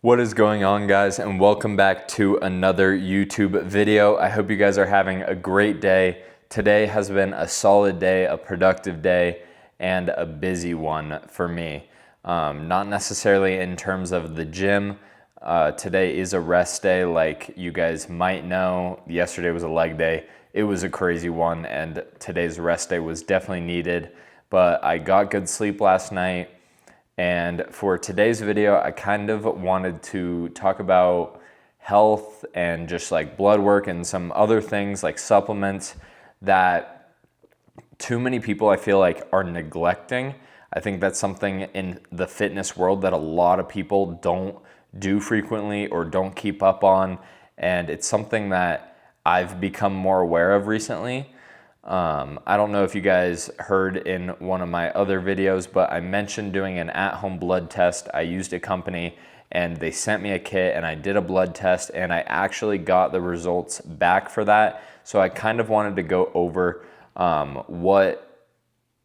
What is going on, guys, and welcome back to another YouTube video. I hope you guys are having a great day. Today has been a solid day, a productive day, and a busy one for me. Not necessarily in terms of the gym. Today is a rest day, like you guys might know. Yesterday was a leg day. It was a crazy one, and today's rest day was definitely needed. But I got good sleep last night. And for today's video, I kind of wanted to talk about health and just like blood work and some other things like supplements that too many people I feel like are neglecting. I think that's something in the fitness world that a lot of people don't do frequently or don't keep up on. And it's something that I've become more aware of recently. I don't know if you guys heard in one of my other videos, but I mentioned doing an at-home blood test. I used a company and they sent me a kit and I did a blood test and I actually got the results back for that. So I kind of wanted to go over what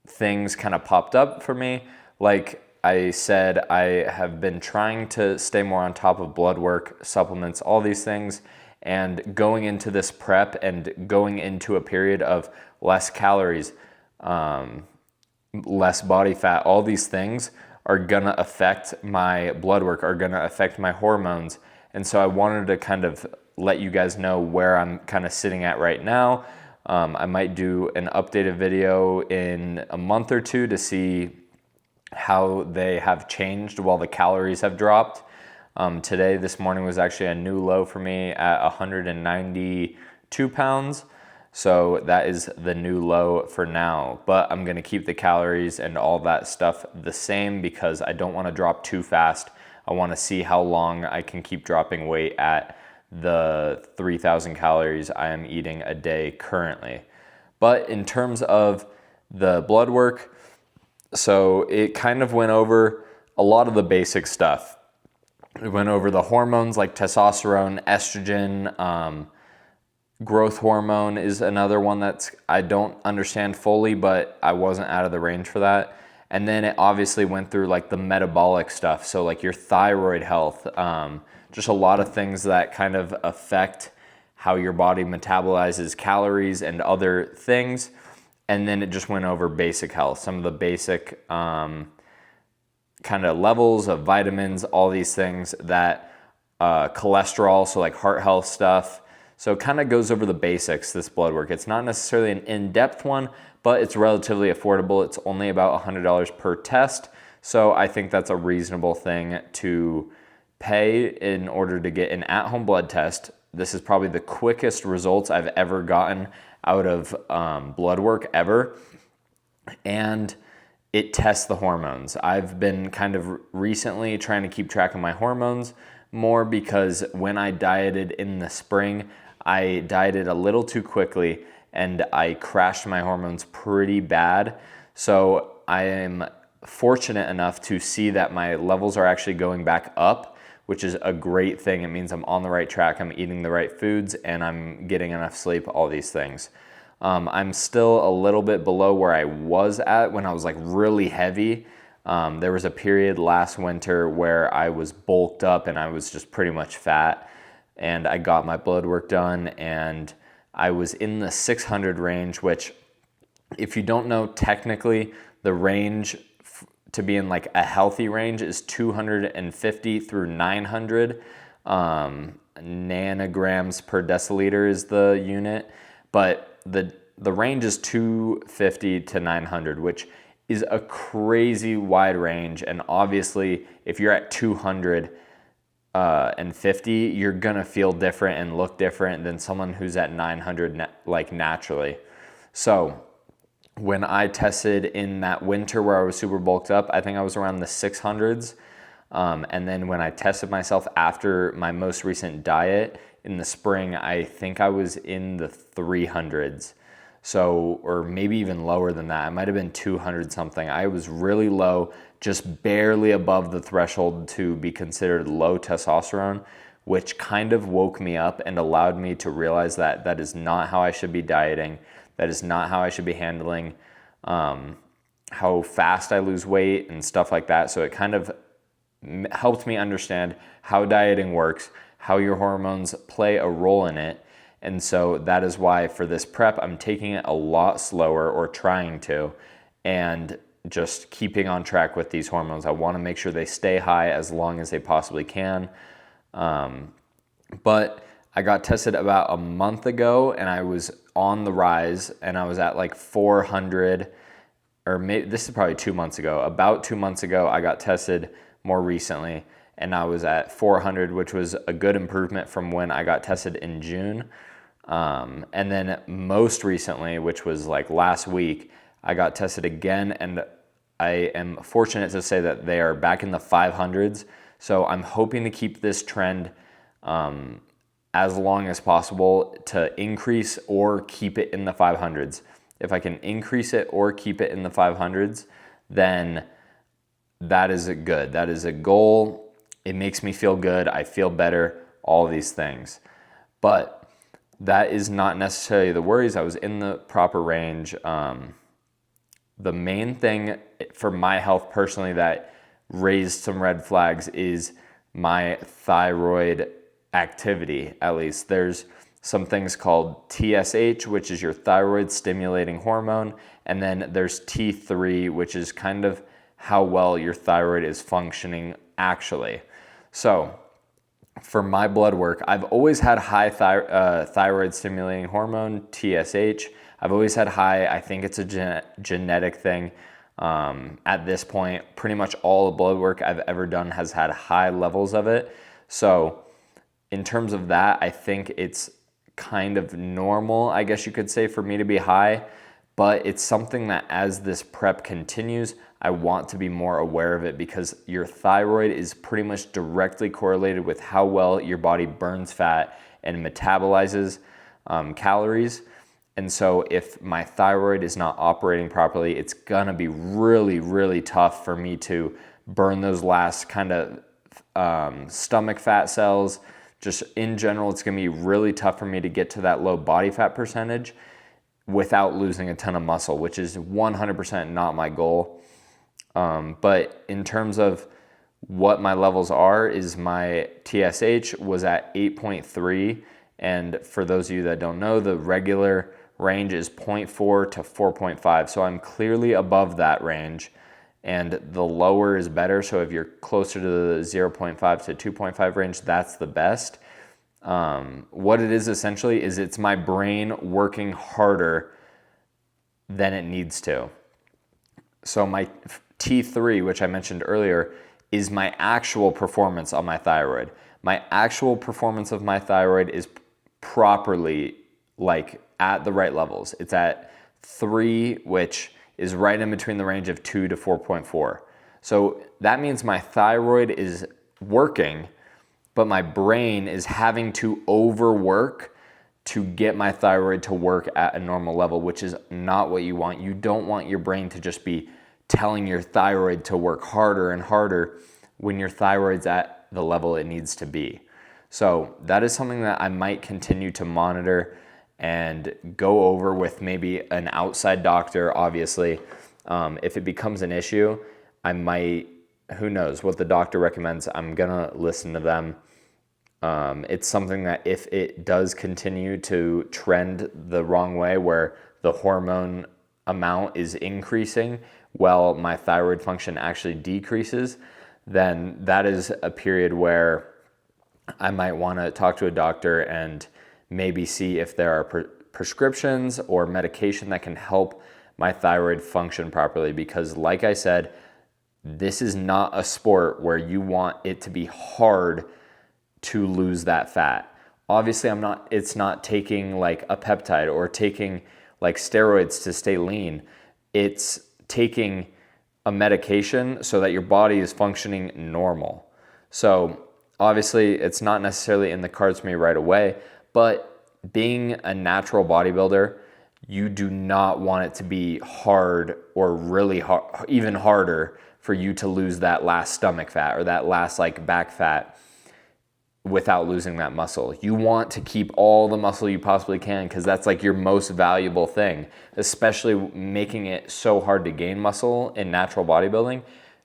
things kind of popped up for me. Like I said, I have been trying to stay more on top of blood work, supplements, all these things. And going into this prep and going into a period of less calories, less body fat, all these things are gonna affect my blood work, are gonna affect my hormones. And so I wanted to kind of let you guys know where I'm kind of sitting at right now. I might do an updated video in a month or two to see how they have changed while the calories have dropped. This morning was actually a new low for me at 192 pounds. So that is the new low for now, but I'm gonna keep the calories and all that stuff the same because I don't wanna drop too fast. I wanna see how long I can keep dropping weight at the 3,000 calories I am eating a day currently. But in terms of the blood work, so it kind of went over a lot of the basic stuff. We went over the hormones like testosterone, estrogen, growth hormone is another one that's I don't understand fully, but I wasn't out of the range for that. And then it obviously went through like the metabolic stuff, so like your thyroid health, just a lot of things that kind of affect how your body metabolizes calories and other things. And then it just went over basic health, some of the basic kind of levels of vitamins, all these things that cholesterol, so like heart health stuff. So it kind of goes over the basics, this blood work. It's not necessarily an in-depth one, but it's relatively affordable. It's only about $100 per test. So I think that's a reasonable thing to pay in order to get an at-home blood test. This is probably the quickest results I've ever gotten out of blood work ever. And it tests the hormones. I've been kind of recently trying to keep track of my hormones more because when I dieted in the spring, I dieted a little too quickly and I crashed my hormones pretty bad. So I am fortunate enough to see that my levels are actually going back up, which is a great thing. It means I'm on the right track, I'm eating the right foods, and I'm getting enough sleep, all these things. I'm still a little bit below where I was at when I was like really heavy. There was a period last winter where I was bulked up and I was just pretty much fat, and I got my blood work done and I was in the 600 range, which if you don't know, technically the range to be in like a healthy range is 250 through 900 nanograms per deciliter is the unit, but the range is 250 to 900, which is a crazy wide range. And obviously, if you're at 250, you're gonna feel different and look different than someone who's at 900 like naturally. So when I tested in that winter where I was super bulked up, I think I was around the 600s. And then when I tested myself after my most recent diet in the spring, I think I was in the 300s. So, or maybe even lower than that. I might have been 200 something. I was really low, just barely above the threshold to be considered low testosterone, which kind of woke me up and allowed me to realize that that is not how I should be dieting. That is not how I should be handling how fast I lose weight and stuff like that. So it kind of helped me understand how dieting works, how your hormones play a role in it. And so that is why for this prep, I'm taking it a lot slower, or trying to, and just keeping on track with these hormones. I want to make sure they stay high as long as they possibly can. But I got tested about a month ago, and I was on the rise, and I was at like 400, or maybe this is probably 2 months ago. About 2 months ago, I got tested more recently, and I was at 400, which was a good improvement from when I got tested in June. And then most recently, which was like last week, I got tested again, and I am fortunate to say that they are back in the 500s. So I'm hoping to keep this trend as long as possible, to increase or keep it in the 500s. If I can increase it or keep it in the 500s, then that is good. That is a goal. It makes me feel good. I feel better, all of these things. But that is not necessarily the worries. I was in the proper range. The main thing for my health personally that raised some red flags is my thyroid activity. At least there's some things called TSH, which is your thyroid stimulating hormone, and then there's T3, which is kind of how well your thyroid is functioning actually. So for my blood work, I've always had high thyroid stimulating hormone, TSH. I've always had high. I think it's a genetic thing. At this point, pretty much all the blood work I've ever done has had high levels of it. So in terms of that, I think it's kind of normal, I guess you could say, for me to be high, but it's something that as this prep continues, I want to be more aware of it, because your thyroid is pretty much directly correlated with how well your body burns fat and metabolizes calories. And so if my thyroid is not operating properly, it's gonna be really, really tough for me to burn those last kind of stomach fat cells. Just in general, it's gonna be really tough for me to get to that low body fat percentage without losing a ton of muscle, which is 100% not my goal. But in terms of what my levels are, is my TSH was at 8.3. And for those of you that don't know, the regular range is 0.4 to 4.5. So I'm clearly above that range, and the lower is better. So if you're closer to the 0.5 to 2.5 range, that's the best. What it is essentially is it's my brain working harder than it needs to. So my T3, which I mentioned earlier, is my actual performance on my thyroid. My actual performance of my thyroid is properly like at the right levels. It's at 3, which is right in between the range of 2 to 4.4. So that means my thyroid is working, but my brain is having to overwork to get my thyroid to work at a normal level, which is not what you want. You don't want your brain to just be telling your thyroid to work harder and harder when your thyroid's at the level it needs to be. So that is something that I might continue to monitor and go over with maybe an outside doctor, obviously. If it becomes an issue, I might, who knows, what the doctor recommends, I'm gonna listen to them. It's something that if it does continue to trend the wrong way, where the hormone amount is increasing while my thyroid function actually decreases, then that is a period where I might want to talk to a doctor and maybe see if there are prescriptions or medication that can help my thyroid function properly. Because like I said, this is not a sport where you want it to be hard to lose that fat. Obviously, it's not taking like a peptide or taking like steroids to stay lean. It's taking a medication so that your body is functioning normal. So obviously, it's not necessarily in the cards for me right away, but being a natural bodybuilder, you do not want it to be hard or really hard, even harder for you to lose that last stomach fat or that last like back fat without losing that muscle. You want to keep all the muscle you possibly can, because that's like your most valuable thing, especially making it so hard to gain muscle in natural bodybuilding.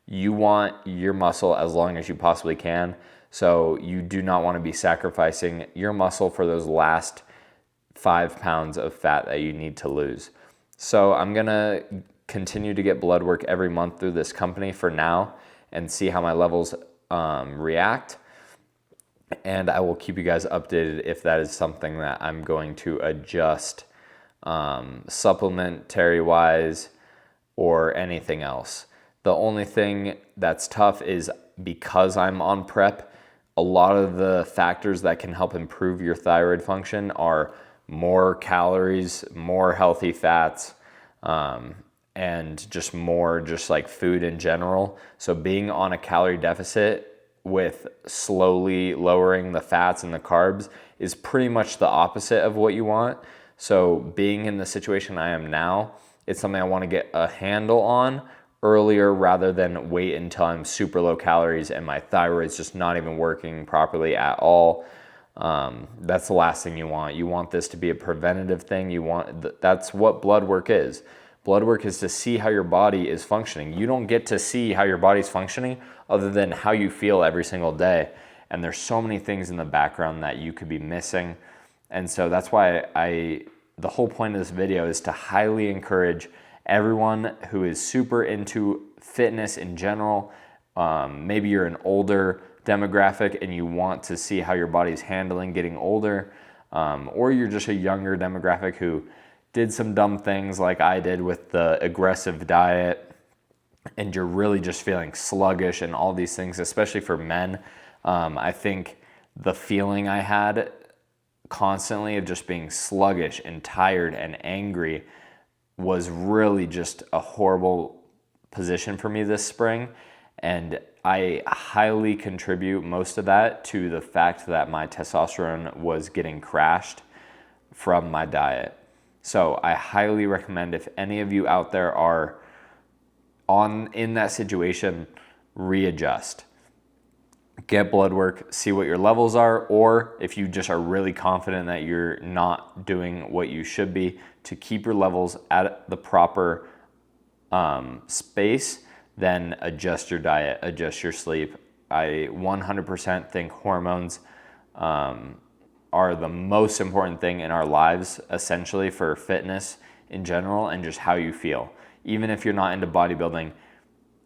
You want your muscle as long as you possibly can. So you do not want to be sacrificing your muscle for those last 5 pounds of fat that you need to lose. So I'm going to continue to get blood work every month through this company for now and see how my levels react. And I will keep you guys updated if that is something that I'm going to adjust supplementary wise or anything else. The only thing that's tough is because I'm on prep, a lot of the factors that can help improve your thyroid function are more calories, more healthy fats, and just more just like food in general. So being on a calorie deficit with slowly lowering the fats and the carbs is pretty much the opposite of what you want. So being in the situation I am now, it's something I want to get a handle on earlier rather than wait until I'm super low calories and my thyroid's just not even working properly at all. That's the last thing you want. You want this to be a preventative thing. That's what blood work is. Blood work is to see how your body is functioning. You don't get to see how your body's functioning other than how you feel every single day. And there's so many things in the background that you could be missing. And so that's why the whole point of this video is to highly encourage everyone who is super into fitness in general. Maybe you're an older demographic and you want to see how your body's handling getting older, or you're just a younger demographic who did some dumb things like I did with the aggressive diet and you're really just feeling sluggish and all these things, especially for men. I think the feeling I had constantly of just being sluggish and tired and angry was really just a horrible position for me this spring. And I highly contribute most of that to the fact that my testosterone was getting crashed from my diet. So I highly recommend, if any of you out there are in that situation, readjust. Get blood work, see what your levels are, or if you just are really confident that you're not doing what you should be, to keep your levels at the proper space, then adjust your diet, adjust your sleep. I 100% think hormones are the most important thing in our lives, essentially, for fitness in general and just how you feel. Even if you're not into bodybuilding,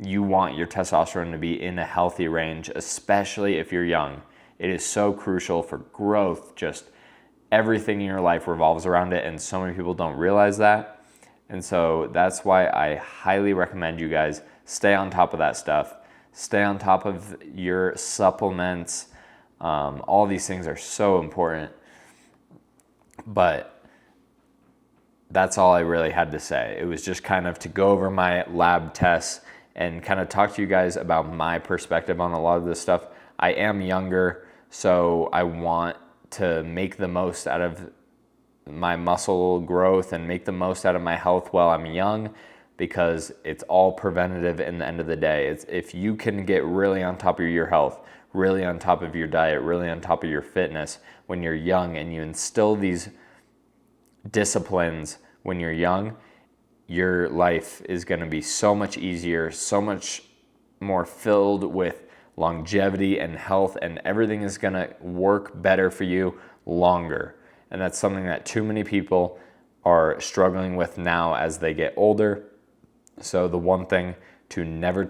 you want your testosterone to be in a healthy range, especially if you're young. It is so crucial for growth. Just everything in your life revolves around it, and so many people don't realize that. And so that's why I highly recommend you guys stay on top of that stuff. Stay on top of your supplements. All these things are so important. But that's all I really had to say. It was just kind of to go over my lab tests and kind of talk to you guys about my perspective on a lot of this stuff. I am younger, so I want to make the most out of my muscle growth and make the most out of my health while I'm young, because it's all preventative in the end of the day. If you can get really on top of your health, really on top of your diet, really on top of your fitness when you're young, and you instill these disciplines when you're young, your life is going to be so much easier, so much more filled with longevity and health, and everything is going to work better for you longer. And that's something that too many people are struggling with now as they get older. So the one thing to never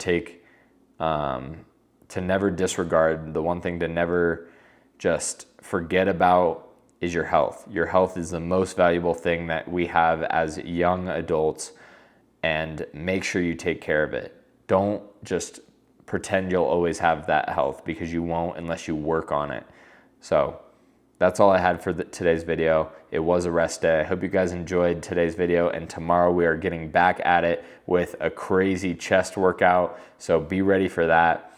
disregard, the one thing to never just forget about is your health. Your health is the most valuable thing that we have as young adults, and make sure you take care of it. Don't just pretend you'll always have that health, because you won't unless you work on it. So that's all I had for today's video. It was a rest day. I hope you guys enjoyed today's video, and tomorrow we are getting back at it with a crazy chest workout. So be ready for that.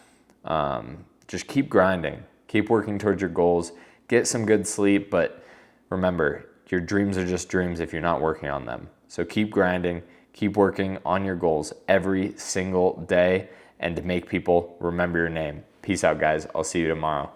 Just keep grinding, keep working towards your goals, get some good sleep, but remember, your dreams are just dreams if you're not working on them. So keep grinding, keep working on your goals every single day, and to make people remember your name. Peace out, guys. I'll see you tomorrow.